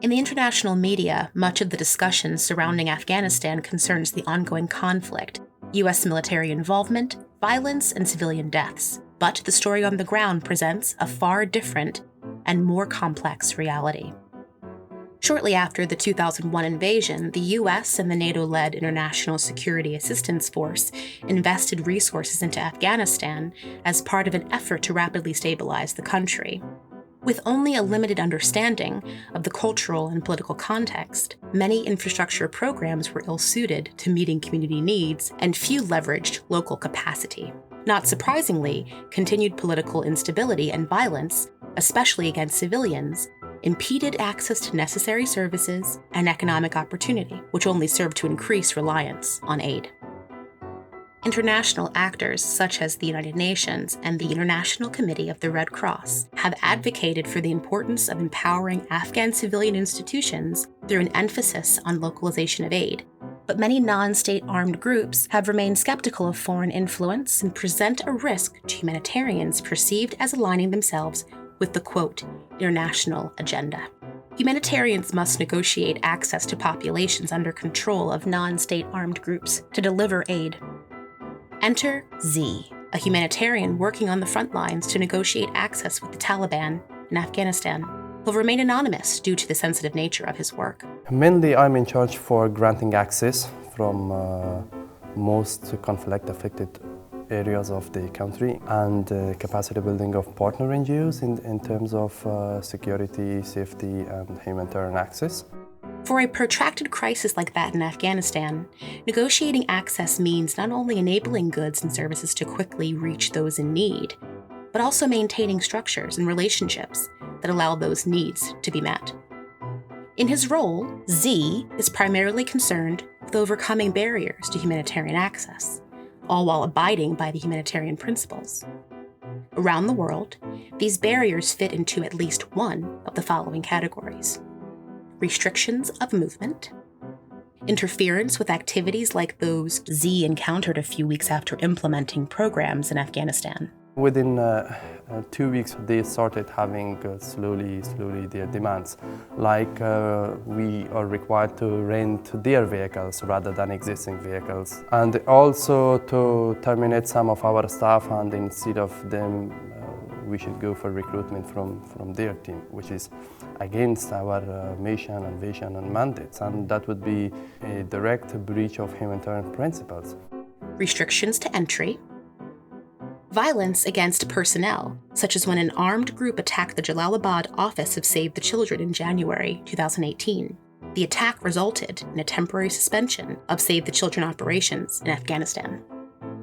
In the international media, much of the discussion surrounding Afghanistan concerns the ongoing conflict, U.S. military involvement, violence, and civilian deaths. But the story on the ground presents a far different and more complex reality. Shortly after the 2001 invasion, the U.S. and the NATO-led International Security Assistance Force invested resources into Afghanistan as part of an effort to rapidly stabilize the country. With only a limited understanding of the cultural and political context, many infrastructure programs were ill-suited to meeting community needs, and few leveraged local capacity. Not surprisingly, continued political instability and violence, especially against civilians, impeded access to necessary services and economic opportunity, which only served to increase reliance on aid. International actors such as the United Nations and the International Committee of the Red Cross have advocated for the importance of empowering Afghan civilian institutions through an emphasis on localization of aid. But many non-state armed groups have remained skeptical of foreign influence and present a risk to humanitarians perceived as aligning themselves with the, quote, international agenda. Humanitarians must negotiate access to populations under control of non-state armed groups to deliver aid. Enter Z, a humanitarian working on the front lines to negotiate access with the Taliban in Afghanistan. He'll remain anonymous due to the sensitive nature of his work. Mainly, I'm in charge for granting access from most conflict-affected areas of the country and capacity building of partner NGOs in terms of security, safety, and humanitarian access. For a protracted crisis like that in Afghanistan, negotiating access means not only enabling goods and services to quickly reach those in need, but also maintaining structures and relationships that allow those needs to be met. In his role, Z is primarily concerned with overcoming barriers to humanitarian access, all while abiding by the humanitarian principles. Around the world, these barriers fit into at least one of the following categories: restrictions of movement, interference with activities like those Z encountered a few weeks after implementing programs in Afghanistan. Within 2 weeks, they started having slowly their demands. Like we are required to rent their vehicles rather than existing vehicles. And also to terminate some of our staff, and instead of them, we should go for recruitment from their team, which is against our mission and vision and mandates. And that would be a direct breach of humanitarian principles. Restrictions to entry. Violence against personnel, such as when an armed group attacked the Jalalabad office of Save the Children in January 2018. The attack resulted in a temporary suspension of Save the Children operations in Afghanistan.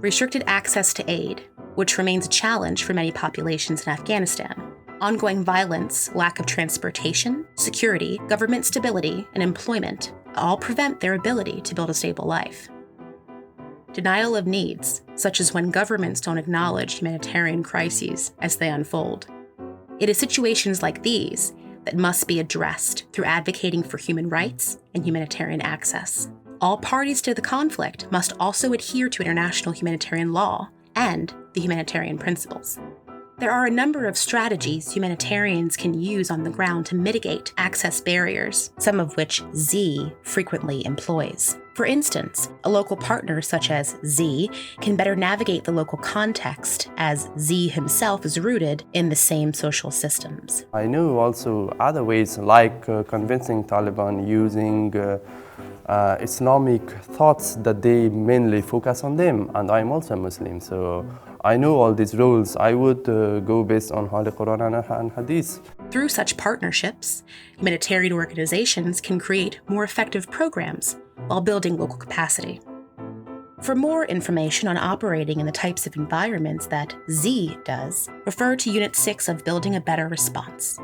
Restricted access to aid, which remains a challenge for many populations in Afghanistan. Ongoing violence, lack of transportation, security, government stability, and employment all prevent their ability to build a stable life. Denial of needs, such as when governments don't acknowledge humanitarian crises as they unfold. It is situations like these that must be addressed through advocating for human rights and humanitarian access. All parties to the conflict must also adhere to international humanitarian law and the humanitarian principles. There are a number of strategies humanitarians can use on the ground to mitigate access barriers, some of which Z frequently employs. For instance, a local partner such as Z can better navigate the local context, as Z himself is rooted in the same social systems. I know also other ways, like convincing Taliban using Islamic thoughts that they mainly focus on them, and I'm also a Muslim, so I know all these rules. I would go based on Holy Quran and Hadith. Through such partnerships, humanitarian organizations can create more effective programs while building local capacity. For more information on operating in the types of environments that Z does, refer to Unit 6 of Building a Better Response.